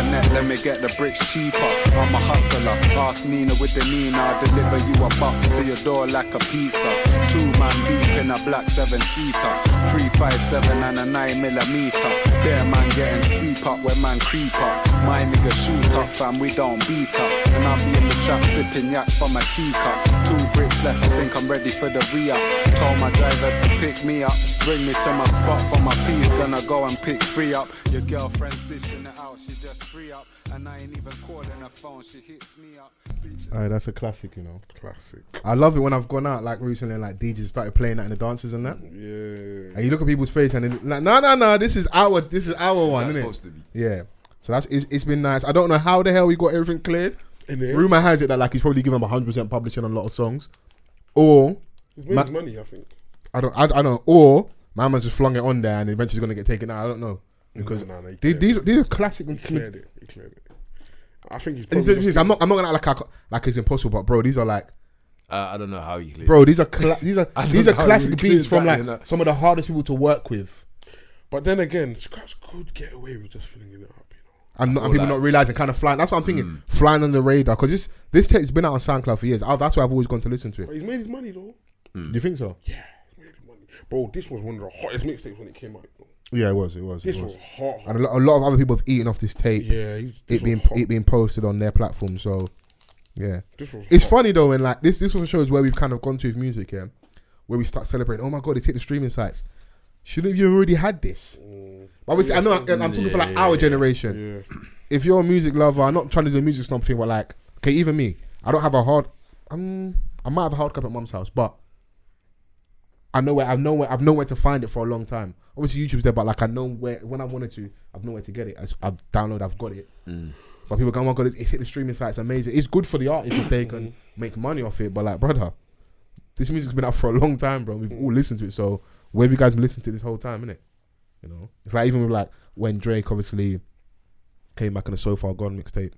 connect, let me get the bricks cheaper. I'm a hustler, ask Nina with the Nina. I'll deliver you a box to your door like a pizza. 2-man beef in a black 7-seater. 357 and a 9mm. Bear man getting sweep up when man creep up. My nigga shoot up fam, we don't beat up. And I'll be in the trap sipping yak from a teacup. 2 bricks left, I think I'm ready for the re-up. Told my driver to pick me up, bring me to my spot for my piece. Gonna go and pick 3 up. Your girlfriend's dishing it out, she just free up. And I ain't even calling her phone, she hits me up. Alright, that's a classic, you know. Classic. I love it when I've gone out like recently and like DJs started playing that in the dances and that. Yeah. And you look at people's face and they're like, no, this is our one, isn't it? Supposed to be. Yeah. So it's been nice. I don't know how the hell we got everything cleared. Rumour has it that like he's probably given him 100% publishing on a lot of songs, or he's made his money. I think. I don't know. Or my man's just flung it on there and eventually going to get taken out. I don't know because these are classic. He cleared it. I think he's. I'm not gonna act like it's impossible, but bro, these are like. I don't know how you cleared. Bro, these are classic beats from like some of the hardest people to work with. But then again, Skrapz could get away with just filling it up. And people not realising, kind of flying. That's what I'm thinking, flying on the radar. Because this tape's been out on SoundCloud for years. That's why I've always gone to listen to it. But he's made his money though. Do you think so? Yeah, he's made his money. Bro, this was one of the hottest mixtapes when it came out. Bro. Yeah, it was. This was hot. And a lot of other people have eaten off this tape. Yeah, it being posted on their platform. So, yeah. It's funny though when like this one shows where we've kind of gone to with music, yeah, where we start celebrating. Oh my god, it's hit the streaming sites. Shouldn't you already had this? Obviously, I know I'm talking for like our generation. Yeah. If you're a music lover, I'm not trying to do a music snob thing, but like, okay, even me, I don't have a hard. I might have a hard copy at mum's house, but I've nowhere to find it for a long time. Obviously, YouTube's there, but like I know where when I wanted to, I've nowhere to get it. I've downloaded, I've got it. But people go, oh my god, it's hit the streaming site. It's amazing. It's good for the artists if they can make money off it. But like, brother, this music's been out for a long time, bro. We've all listened to it. So where have you guys been listening to this whole time, innit? You know, it's like even with like when Drake obviously came back on the So Far Gone mixtape,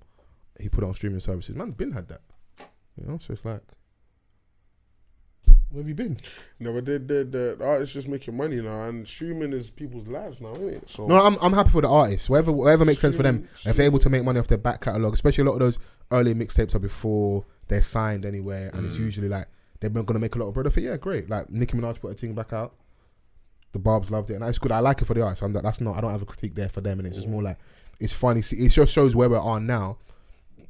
he put it on streaming services. Man's been had that, you know. So it's like, where have you been? No, but the artists just making money now, and streaming is people's lives now, isn't it? So no, I'm happy for the artists. Whatever makes sense for them. If they're able to make money off their back catalogue, especially a lot of those early mixtapes are before they're signed anywhere, and it's usually like they're going to make a lot of bread off it. Yeah, great. Like Nicki Minaj put a thing back out. The Barbs loved it, and it's good. I like it for the artists. I don't have a critique there for them, and it's just more like it's funny. It just shows where we are now.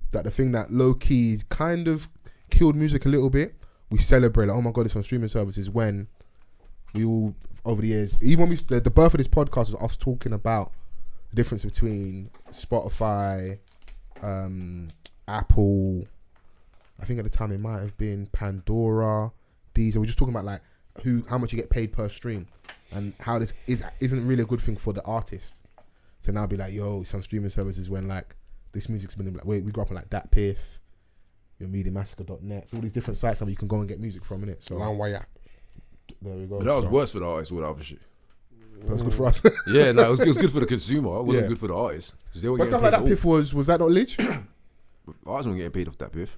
That the thing that low key kind of killed music a little bit, we celebrate like, oh my god, it's on streaming services. When we all over the years, even when the birth of this podcast was us talking about the difference between Spotify, Apple. I think at the time it might have been Pandora, Deezer. We're just talking about like how much you get paid per stream, and how this isn't really a good thing for the artist. So now be like, yo, it's on streaming services when like this music's been like, we grew up on like Dat Piff, your MediaMassacre.net, all these different sites where you can go and get music from, innit? So there we go. But that was worse for the artists with other shit. That's good for us. Yeah, no, it was good for the consumer. It wasn't good for the artists. They were but stuff like that Piff was that not lich? Artists weren't getting paid off that Piff.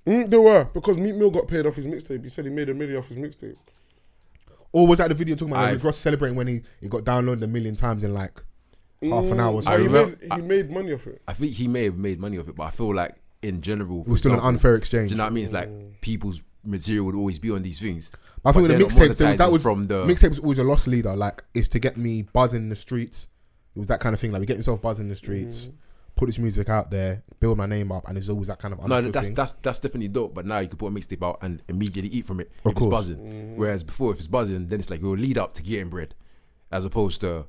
They were, because MeekMill got paid off his mixtape. He said he made $1 million off his mixtape. Or was that the video talking about RickRoss celebrating when he got downloaded 1 million times in like half an hour? I remember he made money off it. I think he may have made money off it, but I feel like in general, it was still an unfair exchange. Do you know what I mean? It's like people's material would always be on these things. But I think with the mixtape, that was from the mixtape was always a loss leader. Like, it's to get me buzzing in the streets. It was that kind of thing. Like, we get yourself buzzing in the streets, put this music out there, build my name up, and it's always that kind of. No, that's definitely dope. But now you can put a mixtape out and immediately eat from it if it's buzzing. Whereas before, if it's buzzing, then it's like your lead up to getting bread, as opposed to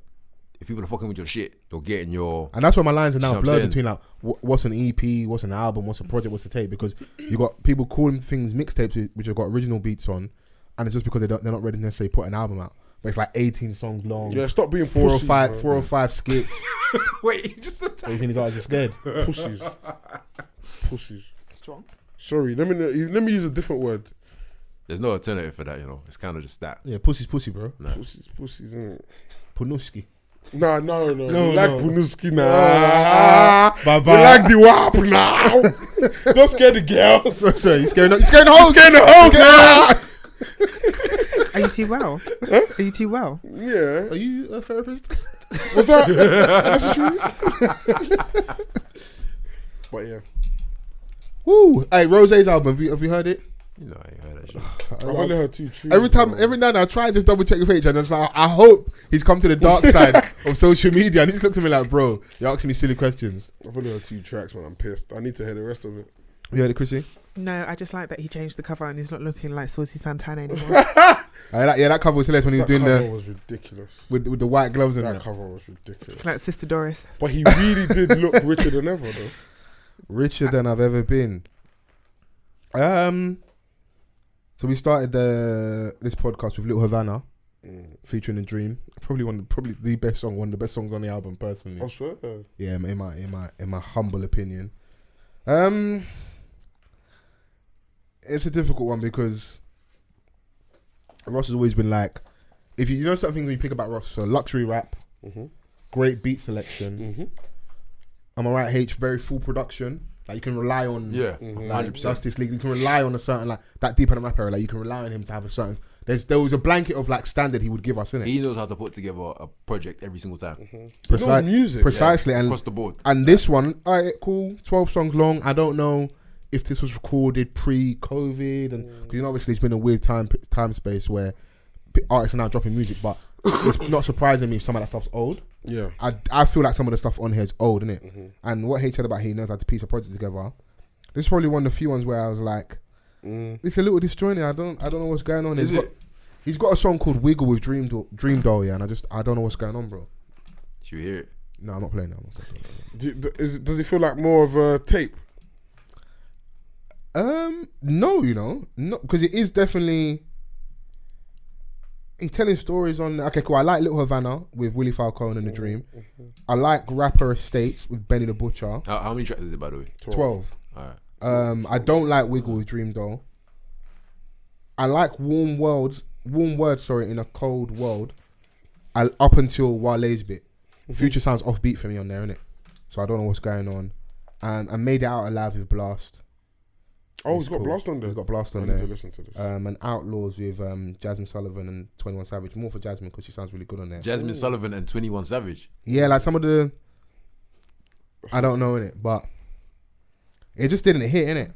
if people are fucking with your shit, you're getting your. And that's where my lines are now blurred between like what's an EP, what's an album, what's a project, what's a tape, because you got people calling things mixtapes which have got original beats on, and it's just because they're not ready to necessarily put an album out. But it's like 18 songs long. Yeah, stop being 4 or 5 skits. Wait, you just attacked. So you think these guys are scared? Pussies. Strong. Sorry, let me use a different word. There's no alternative for that, you know. It's kind of just that. Yeah, pussy's pussy, bro. Nah. Pussies, isn't it? Punuski. No. We like Punuski now. Bye. We like the WAP now. Don't scare the girls. Sorry, you're scaring the hoes. Scaring the hoes now. Are you too well? Huh? Are you too well? Yeah. Are you a therapist? Was that necessary? But yeah, Woo! Hey, Rose's album. Have you heard it? You know, I ain't heard that shit. I've only heard 2 tunes. Every now and then I try and just double check the page, and it's like, I hope he's come to the dark side of social media. And he's looked at me like, bro, you're asking me silly questions. I've only heard 2 tracks, man. I'm pissed. I need to hear the rest of it. You heard it, Chrissy? No, I just like that he changed the cover and he's not looking like Saucy Santana anymore. That cover was hilarious when he was doing cover was ridiculous. with the white gloves and That that. cover was ridiculous. Like Sister Doris. But he really did look richer than ever, though. Richer than I've ever been. So we started this podcast with Little Havana, featuring a Dream. Probably the best song, one of the best songs on the album, personally. I swear. Yeah, in my humble opinion. It's a difficult one because Ross has always been like, if you know something when you pick about Ross, so luxury rap, great beat selection. Am I right, H? Very full production. Like you can rely on, Yeah, like 100%. Justice League. You can rely on a certain like that deep in the rap era. Like you can rely on him to have a certain. There was a blanket of like standard he would give us, innit? He knows how to put together a project every single time. He knows music. Precisely, and Across the board. and this one, alright, cool, 12 songs long. I don't know if this was recorded pre-COVID, and cause, you know, obviously it's been a weird time space where artists are now dropping music, but it's not surprising me if some of that stuff's old. Yeah. I feel like some of the stuff on here is old, innit? And what H said about he knows how to piece a project together. This is probably one of the few ones where I was like, it's a little disjointed. I don't know what's going on. He's got a song called Wiggle with Dream Doll, yeah, and I don't know what's going on, bro. Should we hear it? No, I'm not playing that. Does it feel like more of a tape? No, no, because it is definitely. He's telling stories on. Okay, cool. I like Little Havana with Willie Falcone and The Dream. I like Rapper Estates with Benny the Butcher. How many tracks is it, by the way? 12. Alright. I don't like Wiggle with Dream Doll. I like Warm Words in a Cold World. Up until Wale's bit. Future sounds offbeat for me on there, innit? So I don't know what's going on. I made it out alive with Blast. Oh, he's got Blast on there. He's got Blast on I there. need to listen to this. And Outlaws with Jasmine Sullivan and 21 Savage. More for Jasmine because she sounds really good on there. Jasmine Sullivan and 21 Savage. Yeah, like some of the. I don't know, innit? But it just didn't hit, innit?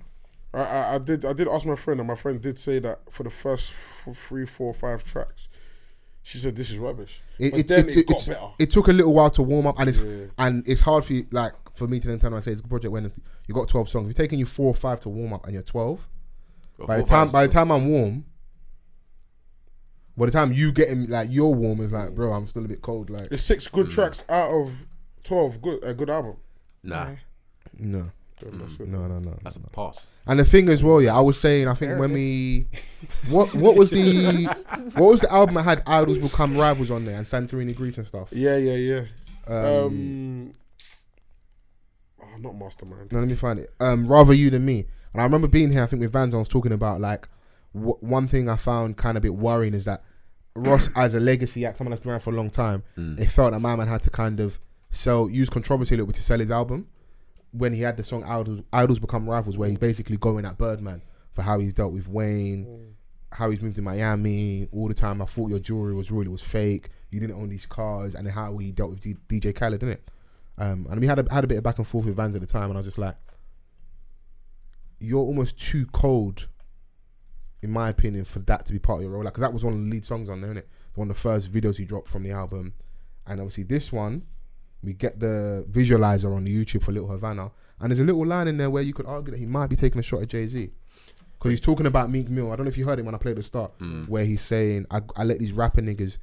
I did ask my friend, and my friend did say that for the first 3, 4, 5 tracks, she said this is rubbish. But then it got better. It took a little while to warm up, and Yeah. it's hard for you, like for me to then turn around and say it's a project when you got 12 songs. If you're taking you 4 or 5 to warm up, and you're 12, by the time I'm warm, by the time you get like you're warm, it's like, bro, I'm still a bit cold. Like It's 6 good tracks out of 12. A good album. Nah. no. No. That's a pass. And the thing as well, yeah, I was saying, I think when we, what was the album that had Idols Become Rivals on there and Santorini Greece and stuff? Yeah. Not Mastermind. No, let me find it. Rather You Than Me. And I remember being here, I think with Vans, I was talking about like, one thing I found kind of a bit worrying is that Ross as a legacy act, someone that's been around for a long time, it felt that my man had to kind of use controversy a little bit to sell his album. When he had the song Idols Become Rivals, where he's basically going at Birdman for how he's dealt with Wayne, how he's moved to Miami all the time. I thought your jewelry was fake. You didn't own these cars, and then how he dealt with DJ Khaled, didn't it? And we had a bit of back and forth with Vans at the time, and I was just like, you're almost too cold, in my opinion, for that to be part of your role. Like, because that was one of the lead songs on there, innit? One of the first videos he dropped from the album, and obviously this one. We get the visualizer on the YouTube for Little Havana, and there's a little line in there where you could argue that he might be taking a shot at JayZ, because he's talking about MeekMill. I don't know if you heard him when I played the start, where he's saying, I let these rapper niggas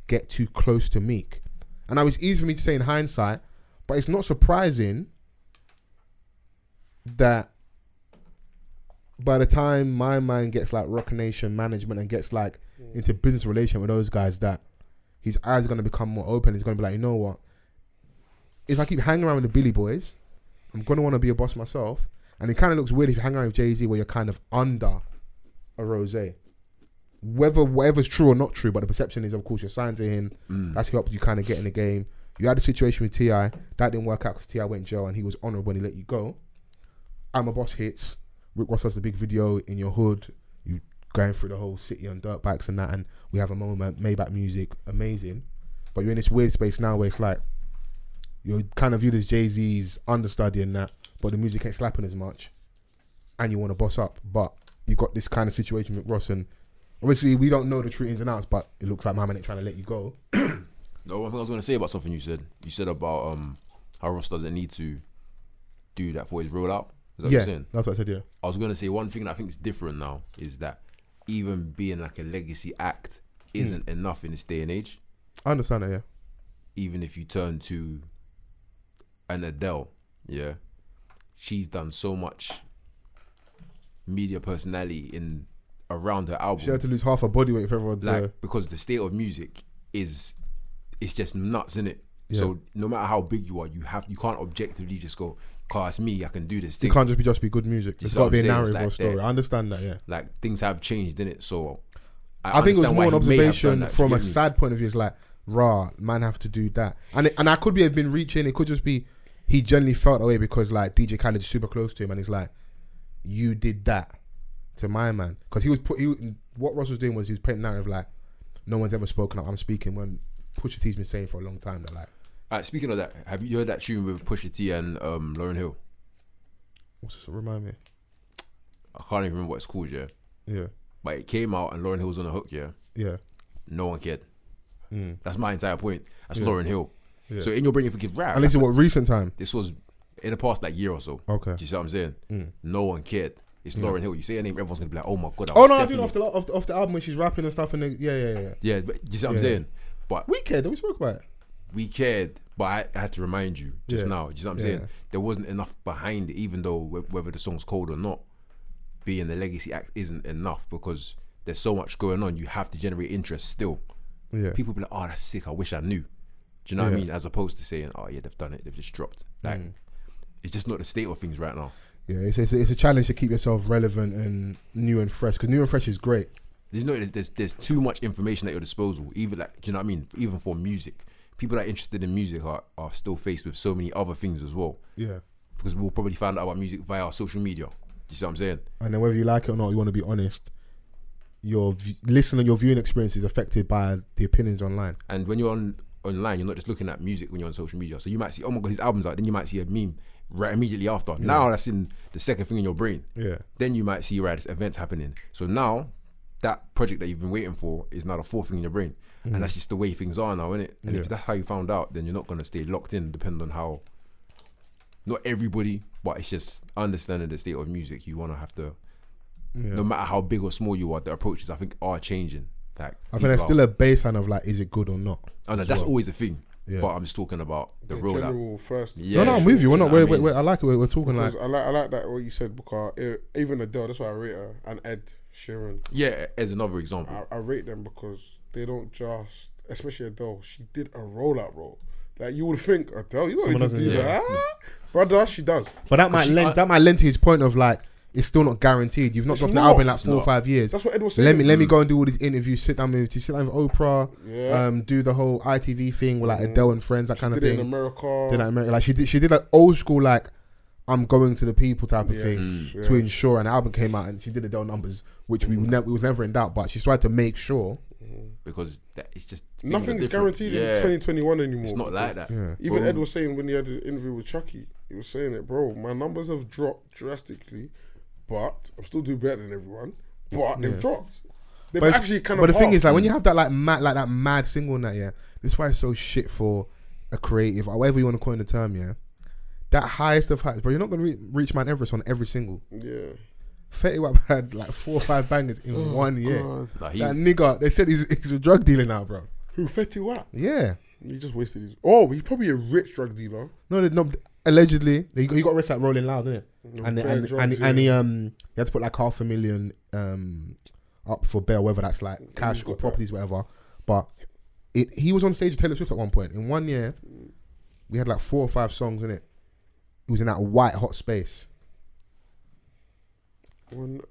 get too close to Meek. And now it's easy for me to say in hindsight, but it's not surprising that by the time my man gets like Rock Nation management and gets like into business relation with those guys, that his eyes are going to become more open. He's going to be like, you know what? If I keep hanging around with the Billy Boys, I'm going to want to be a boss myself. And it kind of looks weird if you hang around with JayZ where you're kind of under a rose. Whatever's true or not true, but the perception is, of course, you're signed to him. That's helped you kind of get in the game. You had a situation with T.I. That didn't work out because T.I. went in jail and he was honored when he let you go. I'm a Boss hits. RickRoss does the big video in your hood. You going through the whole city on dirt bikes and that. And we have a moment, Maybach music, amazing. but you're in this weird space now where it's like you're kind of viewed as JayZ's understudy and that, but the music ain't slapping as much, and you want to boss up, but you got this kind of situation with Ross, and obviously we don't know the true ins and outs, but it looks like my man ain't trying to let you go. No, one thing I was going to say about something you said about how Ross doesn't need to do that for his rollout. Is that what you're saying? That's what I said. Yeah, I was going to say one thing that I think is different now is that even being like a legacy act isn't enough in this day and age. I understand that. Yeah, even if you turn to an Adele, yeah, she's done so much media personality in around her album. She had to lose half her body weight for everyone because the state of music it's just nuts, innit? Yeah. So no matter how big you are, you can't objectively just go, "Cause me, I can do this thing." It can't just be good music. There's got to be a narrative or story. I understand that. Yeah, like things have changed, innit? So I think it was more an observation from a sad point of view. It's like, man have to do that, and I could have been reaching. It could just be he generally felt that way because like DJ Khaled's super close to him, and he's like, you did that to my man, because what Ross was doing was he was painting a narrative like no one's ever spoken up. I'm speaking when Pusha T's been saying for a long time that like. Speaking of that, have you heard that tune with Pusha T and Lauryn Hill? What's this? Remind me. I can't even remember what it's called. Yeah. But it came out and Lauryn Hill was on the hook. Yeah. Yeah. No one cared. That's my entire point. That's Lauryn Hill. Yeah. So in your brain you think, rap. And this is what recent time. This was in the past like year or so. Okay. Do you see what I'm saying? No one cared. It's Lauryn Hill. You say her name, everyone's gonna be like, "Oh my god!" I do off the album when she's rapping and stuff. And yeah. But you see what I'm saying? But we cared. We spoke about it. We cared, but I had to remind you just now. Do you see what I'm saying? There wasn't enough behind it, even though whether the song's cold or not, being the legacy act isn't enough because there's so much going on. You have to generate interest still. Yeah. People be like, "Oh, that's sick. I wish I knew." Do you know what I mean? As opposed to saying, "Oh yeah, they've done it. They've just dropped." Like, it's just not the state of things right now. Yeah, it's a challenge to keep yourself relevant and new and fresh, because new and fresh is great. There's too much information at your disposal. Even like, do you know what I mean? Even for music, people that are interested in music are still faced with so many other things as well. Yeah, because we'll probably find out about music via our social media. Do you see what I'm saying? And then whether you like it or not, you want to be honest. Your listening, your viewing experience is affected by the opinions online. And when you're online, you're not just looking at music when you're on social media. So you might see, oh my god, his album's out. Then you might see a meme right immediately after. Yeah. Now that's in the second thing in your brain. Yeah. Then you might see, right, this event's happening. So now that project that you've been waiting for is now the fourth thing in your brain. And that's just the way things are now, isn't it? And if that's how you found out, then you're not going to stay locked in, depending on how, not everybody, but it's just understanding the state of music. You want to have to, no matter how big or small you are, the approaches I think are changing. Like, I think there's still a baseline of like, is it good or not? Oh no, that's always a thing. Yeah. But I'm just talking about the rollout first. Yeah, no, I'm with you. We're not. I like it. We're talking because like. I like that what you said, because even Adele, that's why I rate her, and Ed Sheeran. Yeah, as another example. I rate them because they don't just, especially Adele. She did a rollout role. Like you would think Adele, you don't need to do that, brother. She does. But that might lend to his point of like, it's still not guaranteed. You've not dropped an album in like 4 or 5 years. That's what Ed was saying. Let me go and do all these interviews. Sit down with Oprah. Do the whole ITV thing with like Adele and Friends, that kind of thing. Did it in America. Like she did like old school, like I'm going to the people type of thing to ensure. And the album came out and she did Adele numbers, which we was never in doubt. But she tried to make sure. Because it's just nothing's guaranteed in 2021 anymore. It's not like that. Yeah. Even Ed was saying when he had an interview with Chucky, he was saying it, bro. My numbers have dropped drastically, but I'm still doing better than everyone. But they've dropped. They've actually kind of. But the thing is, like when you have that like mad single in that, this is why it's so shit for a creative, or whatever you want to coin the term, that highest of heights, bro. You're not gonna reach Mount Everest on every single. Yeah. Fetty Wap had like 4 or 5 bangers in 1 year. That nigga, they said he's a drug dealer now, bro. Who, Fetty Wap? Yeah. He just wasted his... Oh, he's probably a rich drug dealer. No, allegedly. He got arrested at Rolling Loud, didn't it? And he had to put like $500,000 up for bail, whether that's like cash or properties, whatever. But he was on stage with Taylor Swift at one point. In 1 year, we had like 4 or 5 songs, innit? He was in that white hot space. And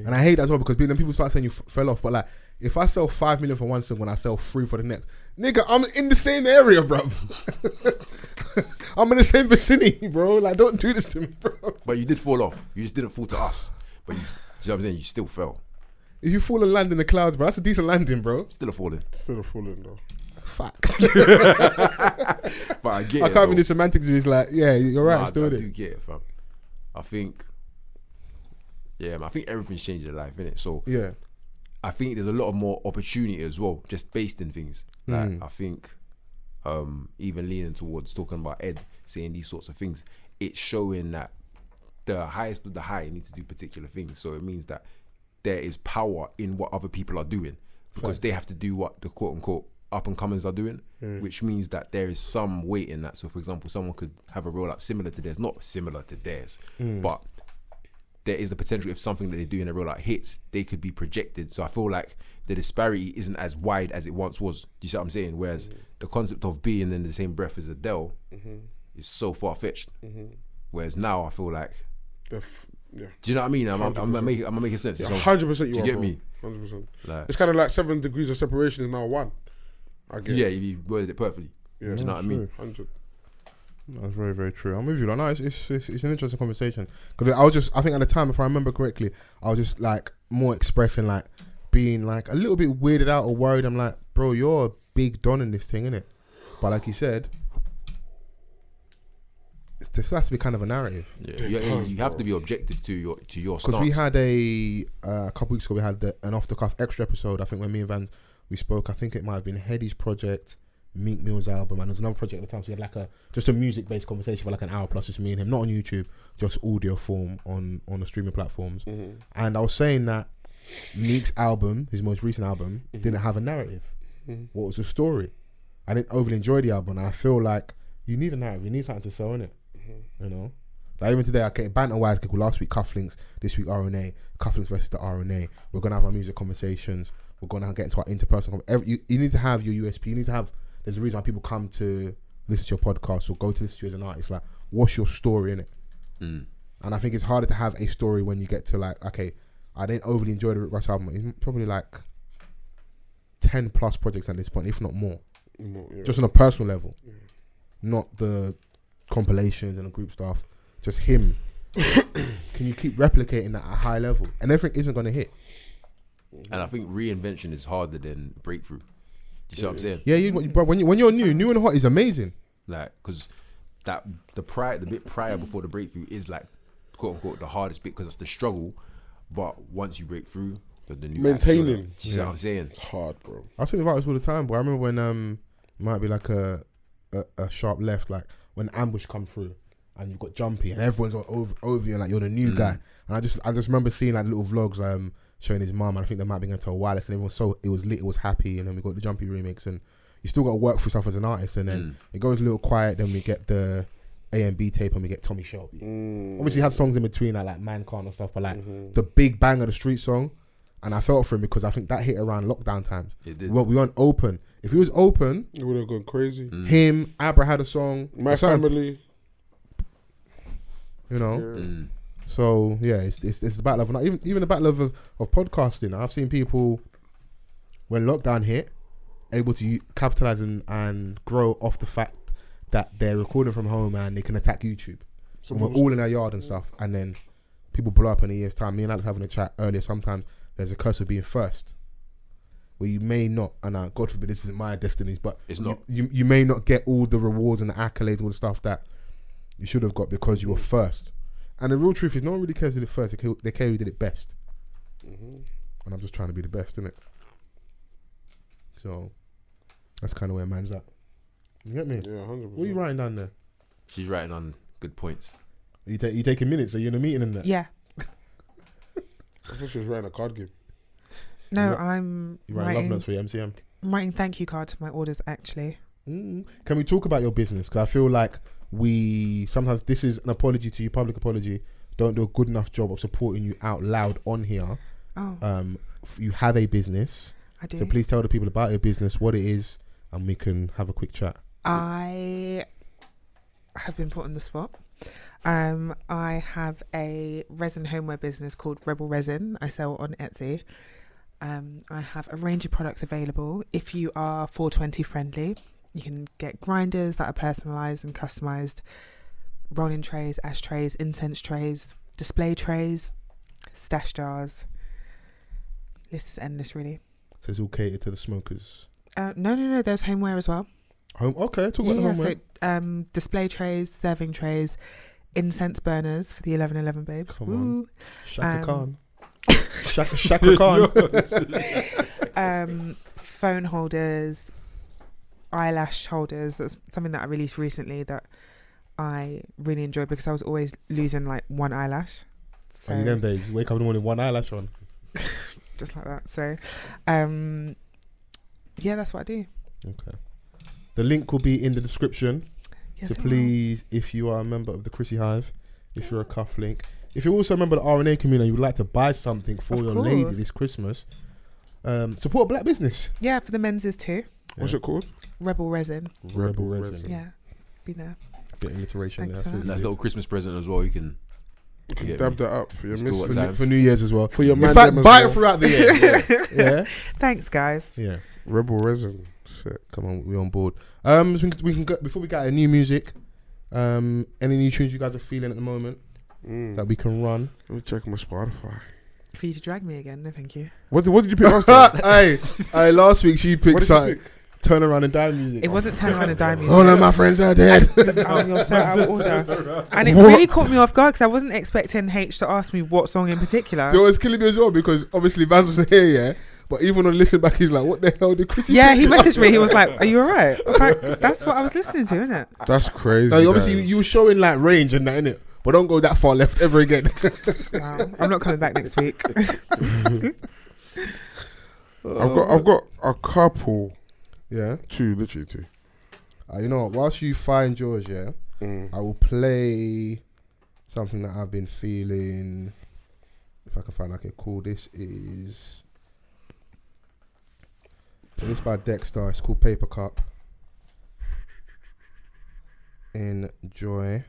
I hate that as well, because then people start saying you fell off. But like, if I sell 5 million for one song and I sell 3 for the next, nigga, I'm in the same area, bro. I'm in the same vicinity, bro. Like, don't do this to me, bro. But you did fall off. You just didn't fall to us. But you know what I'm saying? You still fell. If you fall and land in the clouds, bro, that's a decent landing, bro. Still a falling. Still a falling, though. Fact. But I get I it. can't even do semantics. It's like, yeah, you're right. Nah, Still I with do it. get it, fam. I think, yeah, man, I think everything's changed in life, innit? So Yeah. I think there's a lot of more opportunity as well, just based in things. Like I think, even leaning towards talking about Ed saying these sorts of things, it's showing that the highest of the high need to do particular things. So it means that there is power in what other people are doing because they have to do what the quote unquote up and comers are doing, which means that there is some weight in that. So for example, someone could have a rollout similar to theirs, not similar to theirs, but there is the potential if something that they do in a rollout hits, they could be projected. So I feel like the disparity isn't as wide as it once was. Do you see what I'm saying? Whereas the concept of being in the same breath as Adele is so far-fetched. Whereas now I feel like, do you know what I mean? I'm making sense. 100% you do you are, get bro. me? 100%. Like, It's kind of like 7 degrees of separation is now 1. I get yeah, it. you worded it perfectly. Yeah. Do you know what I mean? 100. That's very, very true. I'm with you. Like, no, it's an interesting conversation because I think at the time, if I remember correctly, I was just like more expressing like being like a little bit weirded out or worried. I'm like, bro, you're a big don in this thing, innit? But like you said, this has to be kind of a narrative. Yeah, you have to be objective to your stance. Because we had a couple weeks ago, we had an off the cuff extra episode. I think when me and Vans we spoke, I think it might have been Hedy's project, MeekMill's album, and there was another project at the time. So we had like just a music based conversation for like an hour plus, just me and him, not on YouTube, just audio form on the streaming platforms. And I was saying that Meek's album, his most recent album, didn't have a narrative. What was the story? I didn't overly enjoy the album, and I feel like you need a narrative. You need something to sell in it. You know, like even today, okay, banter wise, last week cufflinks, this week RNA, cufflinks versus the RNA. We're gonna have our music conversations. We're gonna get into our interpersonal. You need to have your USP. You need to have. There's a reason why people come to listen to your podcast or go to listen to you as an artist. Like, what's your story in it? And I think it's harder to have a story when you get to like, okay, I didn't overly enjoy the RickRoss album. It's probably like 10 plus projects at this point, if not more. Just on a personal level, not the compilations and the group stuff. Just him. Can you keep replicating that at a high level? And everything isn't going to hit. And I think reinvention is harder than breakthrough. Do you see what I'm saying? Yeah, but when you're new and hot is amazing. Like, because the bit prior before the breakthrough is like, quote unquote, the hardest bit because it's the struggle. But once you break through, the new maintaining. Do you see what I'm saying? It's hard, bro. I say the artists all the time, but I remember when it might be like a sharp left, like when Ambush come through and you've got Jumpy and everyone's over you and like you're the new guy. And I just remember seeing like little vlogs showing his mum, and I think they might be going to a wireless, and everyone it was lit, it was happy, and then we got the Jumpy remix, and you still got to work through stuff as an artist, and then it goes a little quiet, then we get the A&B tape and we get Tommy Shelby. Obviously you have songs in between like Man Can't and stuff, but like the big bang of the street song, and I felt for him because I think that hit around lockdown times. It did. We weren't open. If he was open, It would have gone crazy. him, Abra had a song, My family. you know. So yeah, it's the battle of even the battle of podcasting. I've seen people when lockdown hit able to capitalize and grow off the fact that they're recording from home and they can attack YouTube. So we're all in our yard and stuff, and then people blow up in a year's time. Me and Alex having a chat earlier. Sometimes there's a curse of being first, where you may not, and God forbid this isn't my destinies, but It's not. You may not get all the rewards and the accolades and all the stuff that you should have got because you were first. And the real truth is, no one really cares who did it first. They care who did it best. And I'm just trying to be the best, innit? So that's kind of where man's at. You get me? Yeah, 100%. What are you writing down there? She's writing on good points. You taking minutes? Are you in a meeting in there? Yeah. I thought she was writing a card game. No, I'm You writing love notes for your MCM? I'm writing thank you cards for my orders, actually. Can we talk about your business? Because I feel like sometimes this is an apology to you, public apology. Don't do a good enough job of supporting you out loud on here. Oh. You have a business. I do. So please tell the people about your business, what it is, and we can have a quick chat. I have been put on the spot. I have a resin homeware business called Rebel Resin. I sell on Etsy. I have a range of products available. If you are 420 friendly, you can get grinders that are personalised and customised, rolling trays, ashtrays, incense trays, display trays, stash jars. List is endless, really. So it's all catered to the smokers. No. There's homeware as well. Okay, talk about the homeware. So display trays, serving trays, incense burners for the 1111 babes. Come Woo. on. Shaka Khan. Shaka Khan. Phone holders, eyelash holders. That's something that I released recently that I really enjoy because I was always losing like one eyelash. So And them days, you wake up in the morning, one eyelash on. just like that. So yeah, that's what I do. Okay. The link will be in the description. Yes, So it will. please, if you are a member of the Chrissy Hive, if you're a cuff link, if you're also a member of the RNA community and you would like to buy something for Of your course. lady this Christmas, support a black business. Yeah, for the men's too. What's it called? Rebel Resin. Rebel Resin. Yeah, be there. Bit of alliteration Thanks there. for so that. Nice little Christmas present as well. You can get Dab me. that up for your Still missus. what time? for New Year's as well. For your In man fact, them as buy well. it throughout the year. Yeah. Thanks, guys. Yeah. Rebel Resin. Sick. Come on, we're on board. So we can go before we get into new music. Any new tunes you guys are feeling at the moment that we can run? Let me check my Spotify. For you to drag me again, no thank you. What did you pick last time? hey, last week she What picked did you something. pick? Turn around and die music. It wasn't Turn Around and Die music. All of my friends are dead. You're so out of order. And it really caught me off guard because I wasn't expecting H to ask me what song in particular. You know, it's killing me as well because obviously Vans was here, yeah. But even on listen back, he's like, "What the hell did Chrissy?" Yeah, pick he last messaged me. He time?" was like, "Are you alright?" That's what I was listening to, isn't it? That's crazy. No, obviously guys. you were showing like range and that, innit? But don't go that far left ever again. Wow. I'm not coming back next week. I've got a couple. Yeah. Literally two. You know what? Whilst you find yours, yeah, I will play something that I've been feeling. If I can find, okay, cool. This is by Dexter. It's called Paper Cup. Enjoy.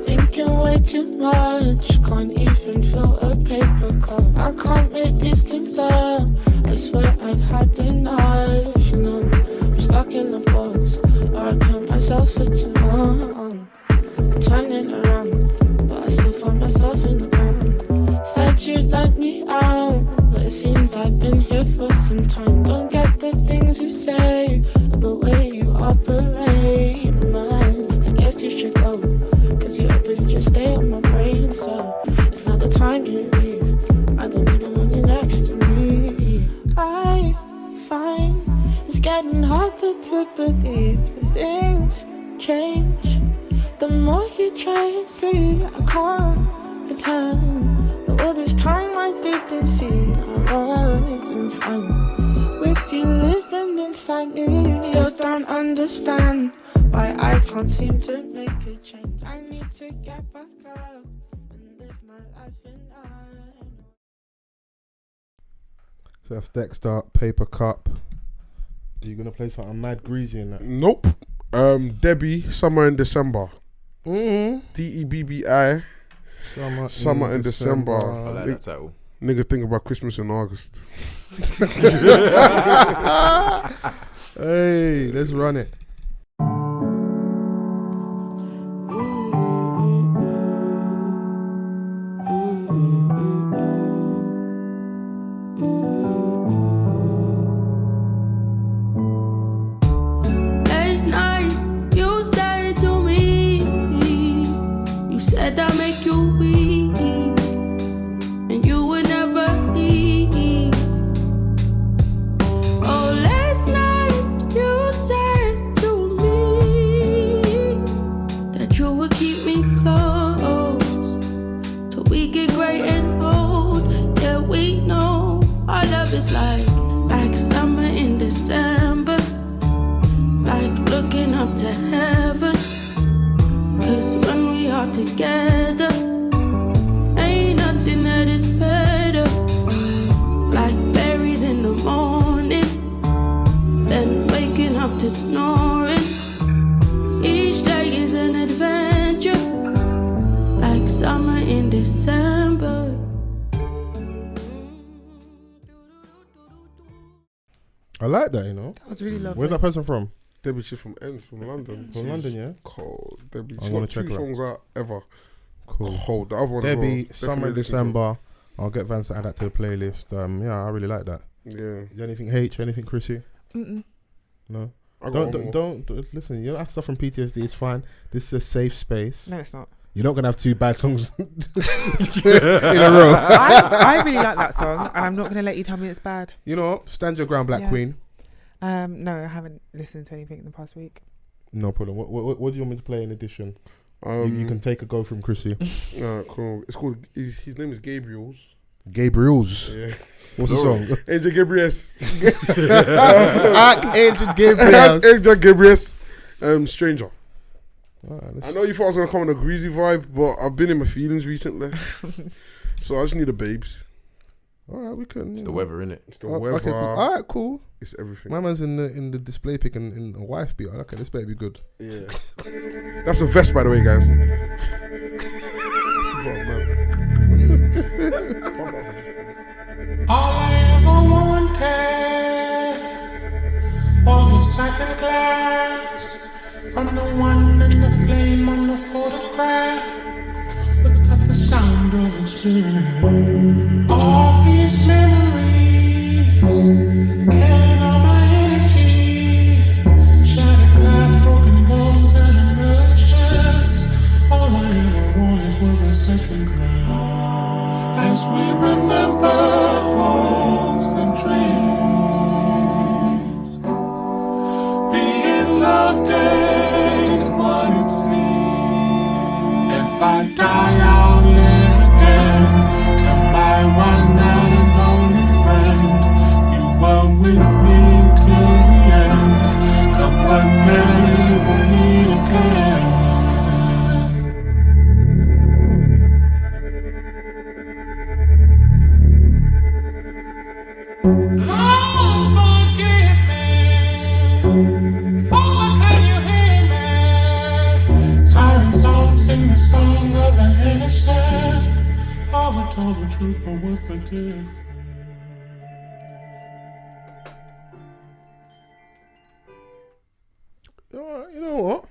Thinking way too much, can't even fill a paper cup. I can't make these things up, I swear I've had enough. You know, I'm stuck in the box, or I put myself for too long. I'm turning around, but I still find myself in the ground. Said you'd let me out, but it seems I've been here for some time. Don't get the things you say, or the way you operate, man. I guess you should go. You open, just stay on my brain, so it's not the time you leave. I don't even want you next to me. I find it's getting harder to believe that things change. The more you try and see, I can't pretend that all this time I didn't see I wasn't fine with you living inside me. Still don't understand why I can't seem to make a change. I need to get back up and live my life in line. So that's Dexter, Paper Cup. Are you gonna play something mad greasy in that? Nope. Debbie, Summer in December. Mm-hmm. DEBBI. Summer in December. I like that title. Niggas think about Christmas in August. Hey, let's run it. Last night, you said to me, you said I make you weak, and you would never leave. Oh, last night, you said to me that you would keep me close till we get gray and old. Yeah, we know our love is like summer in December. Like looking up to heaven, 'cause when we are together, ain't nothing that is better. Like berries in the morning, then waking up to snoring. Each day is an adventure, like summer in December. I like that, you know. That was really lovely. Where's that person from? Debbie, she's from London. From London, yeah. Cold. Debbie, I'm she's gonna got check 2 her out. songs out ever. Cool. Cold. The other one Debbie, as well. summer, Definitely listen to. December. I'll get Vance to add that to the playlist. Yeah, I really like that. Yeah. Is there anything H? Anything Chrissy? Mm-mm. No. I got Don't listen. You don't have stuff from PTSD. It's fine. This is a safe space. No, it's not. You're not gonna have 2 bad songs in a row. I really like that song, and I'm not going to let you tell me it's bad. You know, what? Stand your ground, Black Yeah. Queen. No, I haven't listened to anything in the past week. No problem. What do you want me to play in addition? You can take a go from Chrissy. Cool. It's called. His name is Gabriels. Gabriels. Yeah. What's the song? Angel Gabriels. Archangel Gabriels. Angel Gabriels. Stranger. Alright, I know you thought I was gonna come on a greasy vibe, but I've been in my feelings recently, so I just need a babes. Alright, we can. It's the weather, innit? It's the weather. Okay, cool. Alright, cool. It's everything. My man's in the display pic in a wife beat. Okay, this better be good. Yeah. That's a vest, by the way, guys. All I ever wanted was a second glance from the one in the flame on the photograph, without the sound of experience. All these memories killing all my energy, shattered glass, broken bones, and another chance. All I ever wanted was a second glance. As we remember hopes and dreams, being loved ain't what it seems. If I die, I'll live again to my one and only friend. You were with me till the end. Come one day we'll meet again. Lord, forgive me, for can you hear me? Siren song, sing the song of an innocent. I would tell the truth, but what's the difference? Alright, you know what?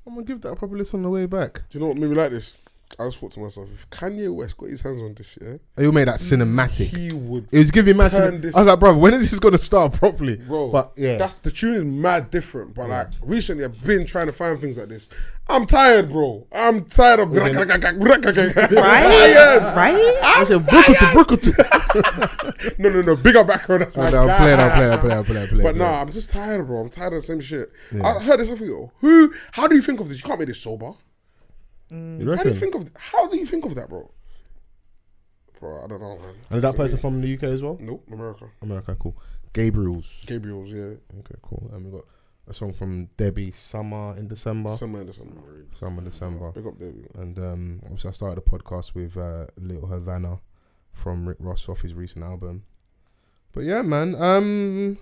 I'm gonna give that a proper listen on the way back. Do you know what made me like this? I just thought to myself, if Kanye West got his hands on this, yeah, You made that cinematic. he would. It was giving mad. turn this- I was like, bro, when is this gonna start properly? Bro, But yeah, that's the tune is mad different. But like recently, I've been trying to find things like this. I'm tired, bro. I'm tired of. Right? Tired. Right? I said Brooklyn. No. Bigger background. That's my I'll guy. play. But nah, I'm just tired, bro. I'm tired of the same shit. Yeah. I heard this. I think, how do you think of this? You can't make this sober. You How do you reckon? think of that, bro? Bro, I don't know, man. And is that person from the UK as well? Nope, America. America, cool. Gabriels. Gabriels, yeah. Okay, cool. And we got a song from Debbie, Summer in December. Summer in December. Big up Debbie. And obviously I started the podcast with Little Havana from RickRoss off his recent album. But yeah, man.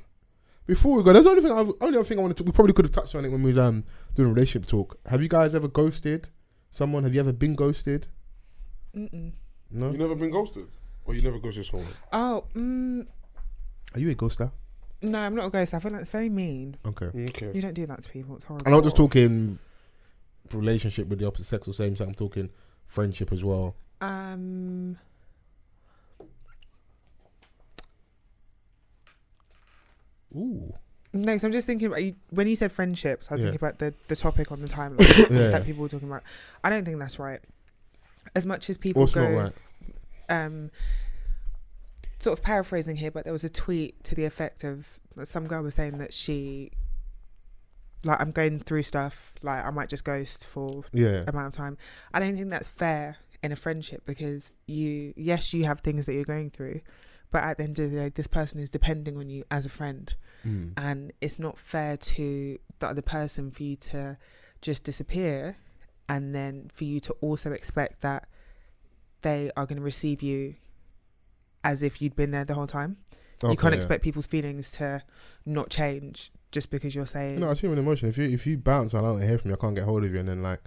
Before we go, there's only thing I wanted to. We probably could have touched on it when we was doing relationship talk. Have you guys ever ghosted someone? Have you ever been ghosted? Mm-mm. No. You never been ghosted, or you never ghosted someone? Oh, Are you a ghoster? no, I'm not a ghost. I feel like it's very mean. Okay. Okay. You don't do that to people. It's horrible. I'm not just talking relationship with the opposite sex or same sex. I'm talking friendship as well. Ooh. No, because I'm just thinking about when you said friendships, I was thinking about the topic on the timeline that people were talking about. I don't think that's right. As much as people What's go, not right? Sort of paraphrasing here, but there was a tweet to the effect of some girl was saying that she, like, I'm going through stuff, like I might just ghost for amount of time. I don't think that's fair in a friendship because you have things that you're going through, but at the end of the day, this person is depending on you as a friend. And it's not fair to the other person for you to just disappear and then for you to also expect that they are going to receive you as if you'd been there the whole time. You can't expect people's feelings to not change just because you're saying... No, it's human emotion. If you bounce and I don't hear from you, I can't get hold of you, and then like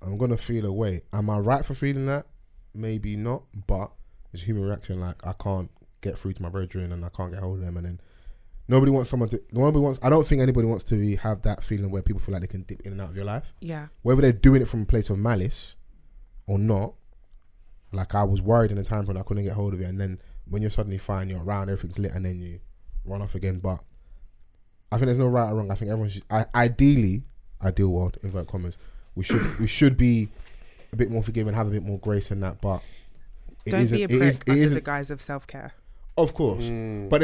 I'm gonna feel a way. Am I right for feeling that? Maybe not, but it's a human reaction. Like I can't get through to my brethren and I can't get hold of them, and then Nobody wants someone to. I don't think anybody wants to have that feeling where people feel like they can dip in and out of your life. Yeah. Whether they're doing it from a place of malice or not. Like I was worried in the time when I couldn't get hold of it, and then when you're suddenly fine, you're around, everything's lit, and then you run off again. But I think there's no right or wrong. I think everyone should. Ideal world, invert commas. We should be a bit more forgiving, have a bit more grace in that. But don't be a prick under the guise of self-care. Of course, but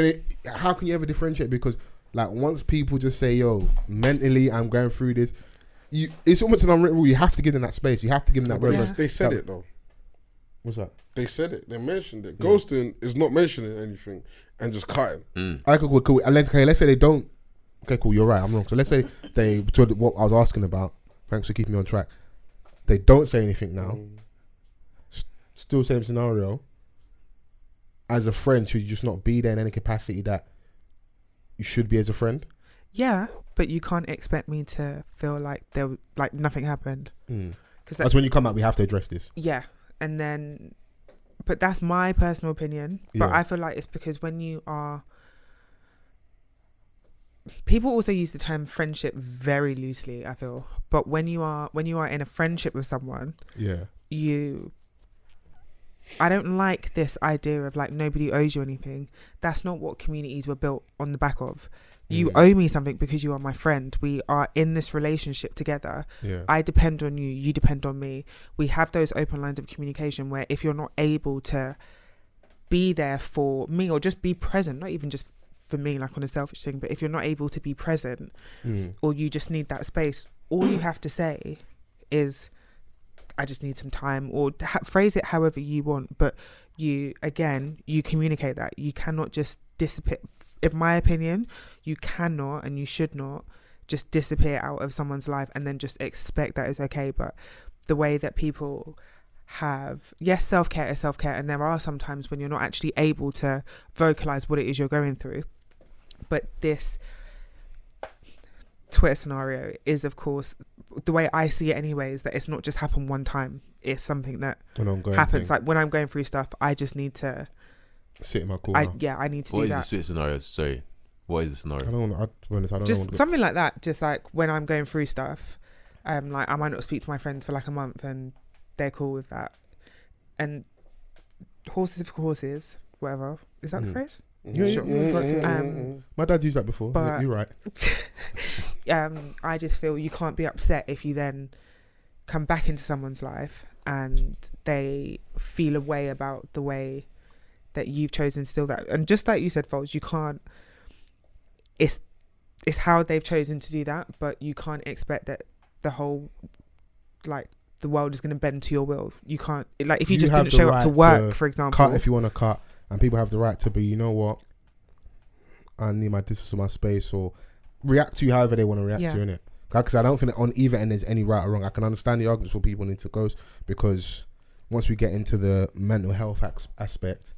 how can you ever differentiate? Because like once people just say, "Yo, mentally, I'm going through this," it's almost an unwritten rule. You have to give them that space. You have to give them that space. They said it though. What's that? They said it. They mentioned it. Ghosting is not mentioning anything and just cutting. Okay, cool. Okay, let's say they don't. Okay, cool. You're right. I'm wrong. So let's say they told what I was asking about. Thanks for keeping me on track. They don't say anything now. Still same scenario. As a friend, should you just not be there in any capacity that you should be as a friend? Yeah, but you can't expect me to feel like nothing happened. Because that's when you come out. We have to address this. Yeah, and then, but that's my personal opinion. But I feel like it's because when you are, people also use the term friendship very loosely. I feel, but when you are in a friendship with someone, I don't like this idea of like nobody owes you anything. That's not what communities were built on the back of. You owe me something because you are my friend. We are in this relationship together. I depend on you. You depend on me. We have those open lines of communication where if you're not able to be there for me or just be present, not even just for me like on a selfish thing, but if you're not able to be present or you just need that space, all you have to say is, I just need some time, or phrase it however you want, but you communicate that. You cannot just disappear. In my opinion, you cannot and you should not just disappear out of someone's life and then just expect that it's okay. But the way that people have, self-care is self-care, and there are some times when you're not actually able to vocalize what it is you're going through. But this Twitter scenario is, of course, the way I see it anyway, is that it's not just happened one time. It's something that happens. Like when I'm going through stuff, I just need to sit in my corner. I need to do that. What is the Twitter scenario? Sorry, what is the scenario? I don't know. Just something like that. Just like when I'm going through stuff, like I might not speak to my friends for like a month, and they're cool with that. And horses for horses, whatever. Is that the phrase? My dad's used that before. But you're right. I just feel you can't be upset if you then come back into someone's life and they feel a way about the way that you've chosen to do that. And just like you said, Fols, you can't. It's how they've chosen to do that, but you can't expect that the whole the world is going to bend to your will. You can't, like, if you just didn't show up to work, for example. Cut if you want to cut, and people have the right to be, you know what, I need my distance or my space, or react to you however they want to react to, innit? Because I don't think that on either end there's any right or wrong. I can understand the arguments for people need to ghost, because once we get into the mental health aspect,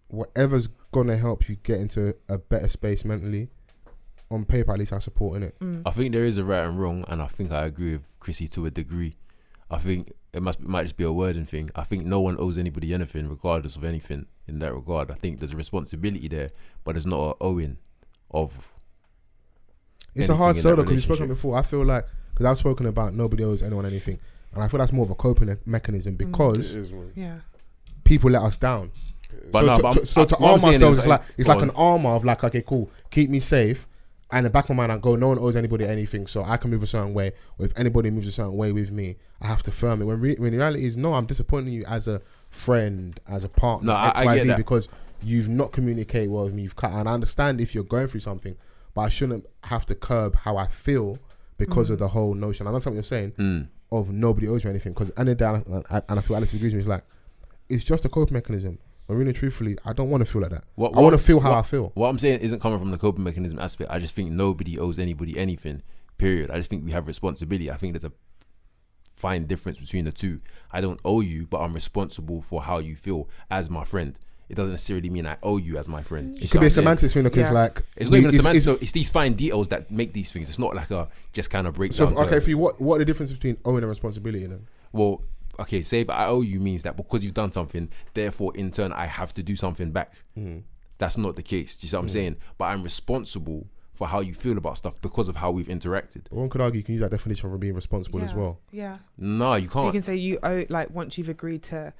whatever's going to help you get into a better space mentally, on paper at least I support, innit? I think there is a right and wrong, and I think I agree with Chrissy to a degree. I think it might just be a wording thing. I think no one owes anybody anything, regardless of anything in that regard. I think there's a responsibility there, but there's not an owing of. It's a hard sell though, because you've spoken before. I feel like, because I've spoken about nobody owes anyone anything, and I feel that's more of a coping mechanism, because people let us down. But to arm ourselves, it's like an armor of like, okay, cool, keep me safe. And in the back of my mind, I go, no one owes anybody anything, so I can move a certain way. Or if anybody moves a certain way with me, I have to firm it. When reality is, no, I'm disappointing you as a friend, as a partner, I get that, because you've not communicated well with me. You've cut, and I understand if you're going through something, but I shouldn't have to curb how I feel because of the whole notion. I know something you're saying of nobody owes me anything, because and I feel Alex agrees with me. It's like, it's just a coping mechanism. But really, truthfully, I don't want to feel like that. I want to feel how I feel. What I'm saying isn't coming from the coping mechanism aspect. I just think nobody owes anybody anything, period. I just think we have responsibility. I think there's a fine difference between the two. I don't owe you, but I'm responsible for how you feel as my friend. It doesn't necessarily mean I owe you as my friend. It could be a semantics thing, because like... It's not even a semantics, it's these fine details that make these things. It's not like a just kind of breakdown. So, okay, for you, what are the difference between owing and responsibility then? Well... Okay, say if I owe you means that because you've done something, therefore in turn I have to do something back. that's not the case. Do you see what I'm saying? But I'm responsible for how you feel about stuff because of how we've interacted. But one could argue you can use that definition for being responsible as well. Yeah. No, you can't. You can say you owe, like, once you've agreed to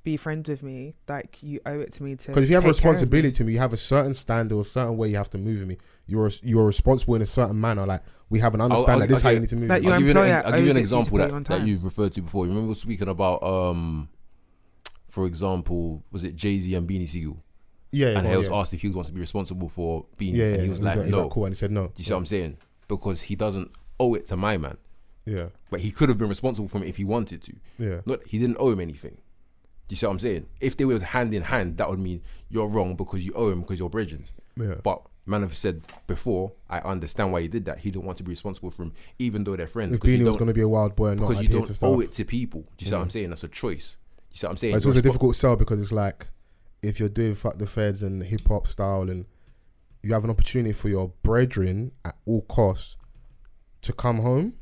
be friends with me, like, you owe it to me to. Because if you have a take care of responsibility me. to me, you have a certain standard or a certain way you have to move with me. You're responsible in a certain manner. Like, we have an understanding that this is how you need to move. Like, with me. your employer I'll give you owes an it example to pay you on that time. you've referred to before. You remember speaking about, for example, was it JayZ and Beanie Siegel? Yeah, And well, he was yeah. asked if he wants to be responsible for being, Yeah, and yeah, he was like, no. cool, and he said no. Do you see what I'm saying? Because he doesn't owe it to my man. Yeah, But he could have been responsible for it if he wanted to. yeah. He didn't owe him anything. Do you see what I'm saying? If they were hand in hand, that would mean you're wrong because you owe him because you're brethren. Yeah. But man have said before, I understand why he did that. He didn't want to be responsible for him, even though they're friends. If because you Beanie was don't- going to be a wild boy and not because you adhere don't to stuff. owe it to people. Do you see what I'm saying? That's a choice. You see what I'm saying? But it's also a difficult sell because it's like, if you're doing fuck the feds and hip hop style and you have an opportunity for your brethren at all costs to come home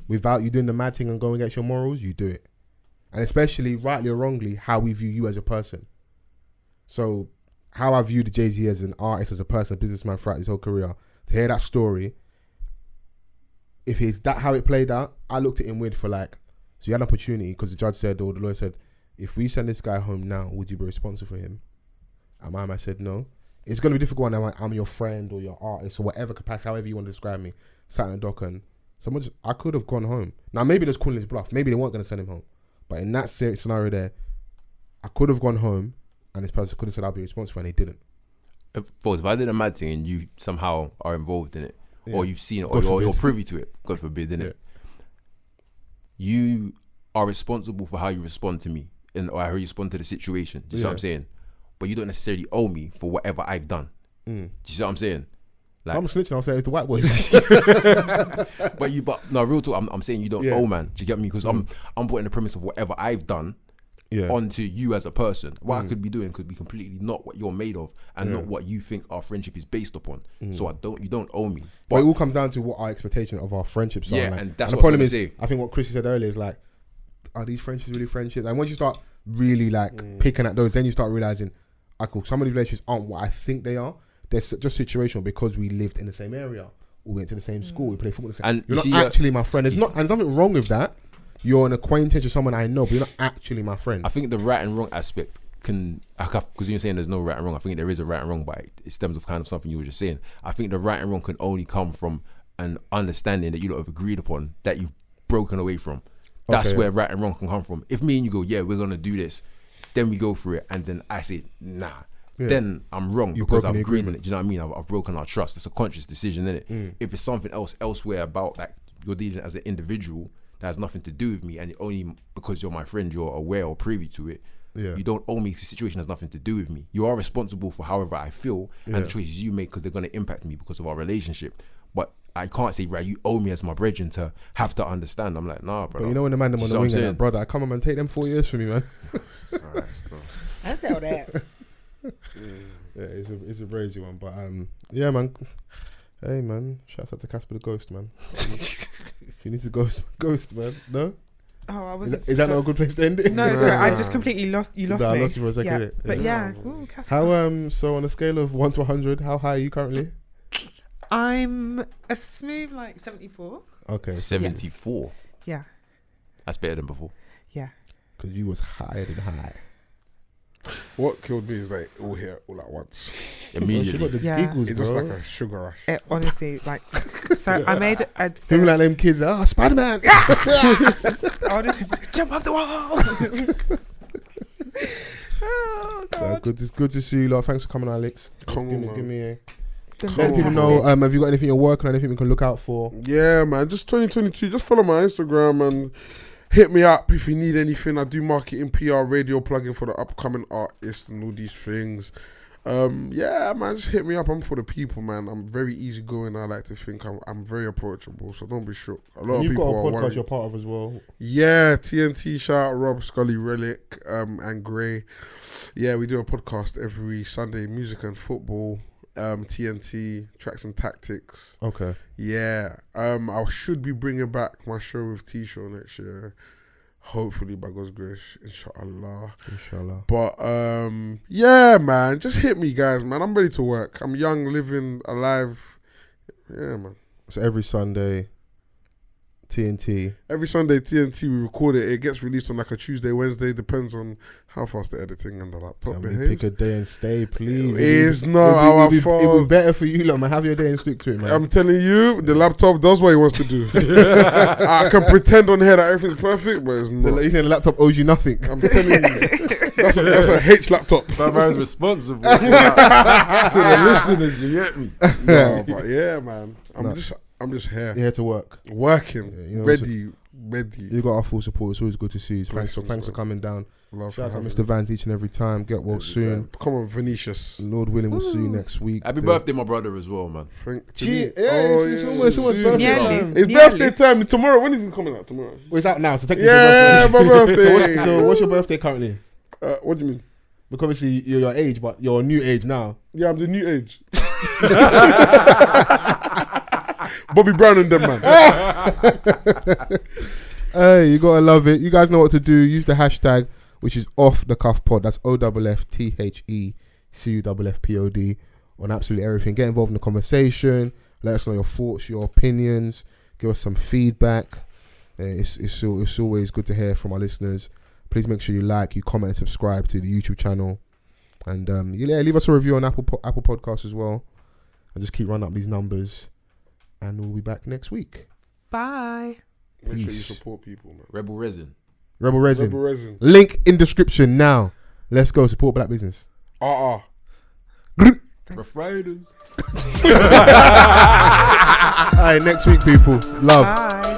without you doing the mad thing and going against your morals, you do it. And especially, rightly or wrongly, how we view you as a person. So how I view the JayZ as an artist, as a person, a businessman throughout his whole career, to hear that story, if it's that how it played out, I looked at him weird for like, so you had an opportunity because the judge said, or the lawyer said, if we send this guy home now, would you be responsible for him? And my man said no. It's going to be difficult when I'm your friend or your artist or whatever capacity, however you want to describe me, sat in the dock and someone just, I could have gone home. Now maybe they're calling his bluff. Maybe they weren't going to send him home. But in that scenario there, I could have gone home and this person could have said I'll be responsible and he didn't. If I did a mad thing and you somehow are involved in it, or you've seen it, God or you're forbid. privy to it, God forbid, innit? You are responsible for how you respond to me or how you respond to the situation. Do you see what I'm saying? But you don't necessarily owe me for whatever I've done. Do you see what I'm saying? Like, I'm snitching, I'll say it's the white boys. but no, real talk, I'm saying you don't owe, man. Do you get me? Because I'm putting the premise of whatever I've done onto you as a person. What I could be doing could be completely not what you're made of and not what you think our friendship is based upon. So you don't owe me. But it all comes down to what our expectation of our friendships are. Yeah, like. and that's the what problem I'm is, saying. I think what Chrissy said earlier is like, are these friendships really friendships? And once you start really like picking at those, then you start realizing, cool, some of these relationships aren't what I think they are. They're just situational because we lived in the same area, we went to the same school, we played football. And you're not actually my friend. There's nothing wrong with that. You're an acquaintance with someone I know, but you're not actually my friend. I think the right and wrong aspect because you're saying there's no right and wrong. I think there is a right and wrong, but it stems of kind of something you were just saying. I think the right and wrong can only come from an understanding that you lot have agreed upon, that you've broken away from. That's where right and wrong can come from. If me and you go, yeah, we're gonna do this, then we go for it, and then I say, nah. Yeah. Then I'm wrong because I've agreed on it. Do you know what I mean? I've broken our trust. It's a conscious decision, isn't it? If it's something elsewhere about like you're dealing as an individual that has nothing to do with me, and only because you're my friend you're aware or privy to it, you don't owe me. The situation has nothing to do with me. You are responsible for however I feel and the choices you make because they're going to impact me because of our relationship. But I can't say, right, you owe me as my brethren to have to understand. I'm like, nah, bro. But you know when the man them on the wing and like, brother, come on man, take them 4 years for me, man. Alright, still. That's all that. Yeah, it's a crazy one, but yeah, man. Hey, man, shout out to Casper the Ghost, man. If you need to ghost, man. No. Oh, I wasn't. Is that not a good place to end it? No, sorry, I just completely lost. You lost me. I lost you for a second. Yeah. But yeah, ooh, Casper. How so on a scale of 1 to 100, how high are you currently? I'm a smooth like 74. Okay. 74. Yeah. That's better than before. Yeah. Because you was higher than high. What killed me is like all here all at once. Immediately. She got the Yeah. giggles, It's bro. just like a sugar rush. It honestly, like, so I made a. People like them kids, Spider-Man. Honestly, jump off the wall. Oh God. It's good to see you lot. Thanks for coming, Alex. Come on, man. Give me a. It's been Let people fantastic. know. Have you got anything you're working on? Anything we can look out for? Yeah, man. Just 2022. Just follow my Instagram and hit me up if you need anything. I do marketing, PR, radio plugging for the upcoming artists and all these things. Yeah, man. Just hit me up. I'm for the people, man. I'm very easygoing. I like to think I'm very approachable, so don't be shook. A lot of You've people got a are podcast worried. you're part of as well. Yeah, TNT, shout out Rob, Scully, Relic, and Gray. Yeah, we do a podcast every Sunday, music and football. TNT, Tracks and Tactics. Okay. Yeah. I should be bringing back my show with T-Show next year. Hopefully, by God's grace, inshallah. Inshallah. But yeah, man, just hit me, guys, man. I'm ready to work. I'm young, living, alive. Yeah, man. So every Sunday, TNT. Every Sunday, TNT, we record it. It gets released on like a Tuesday, Wednesday. Depends on how fast the editing and the laptop Can we behaves. pick a day and stay, please? It's not our fault. It would be better for you, lot, man. Have your day and stick to it, man. I'm telling you, the laptop does what it wants to do. I can pretend on here that everything's perfect, but it's not. You saying the laptop owes you nothing? I'm telling you, that's a H laptop. That man's responsible for that. To the listeners, you get me? No, but yeah, man. I'm just here. You're here to work. Working. Yeah, you know, ready. You got our full support. It's always good to see you. Thanks for coming down. Shout out to Mr. Vans each and every time. Get well soon. Come on, Venetius. Lord willing, we'll see you next week. Happy birthday, my brother, as well, man. It's almost birthday time. It's birthday time tomorrow. When is it coming out? Tomorrow. Well, it's out now, so technically yeah, my birthday. So what's your birthday currently? What do you mean? Because obviously you're your age, but you're a new age now. Yeah, I'm the new age. Bobby Brown and them, man. Hey, you gotta love it. You guys know what to do. Use the hashtag, which is Offthecuffpod. That's OFFTHECUFFPOD on absolutely everything. Get involved in the conversation. Let us know your thoughts, your opinions. Give us some feedback. It's always good to hear from our listeners. Please make sure you like, you comment, and subscribe to the YouTube channel. And leave us a review on Apple Podcasts as well. And just keep running up these numbers. And we'll be back next week. Bye. Make sure you support people, man. Rebel Resin. Link in description now. Let's go support black business. Rough Riders. Alright, next week, people. Love. Bye.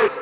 Hey.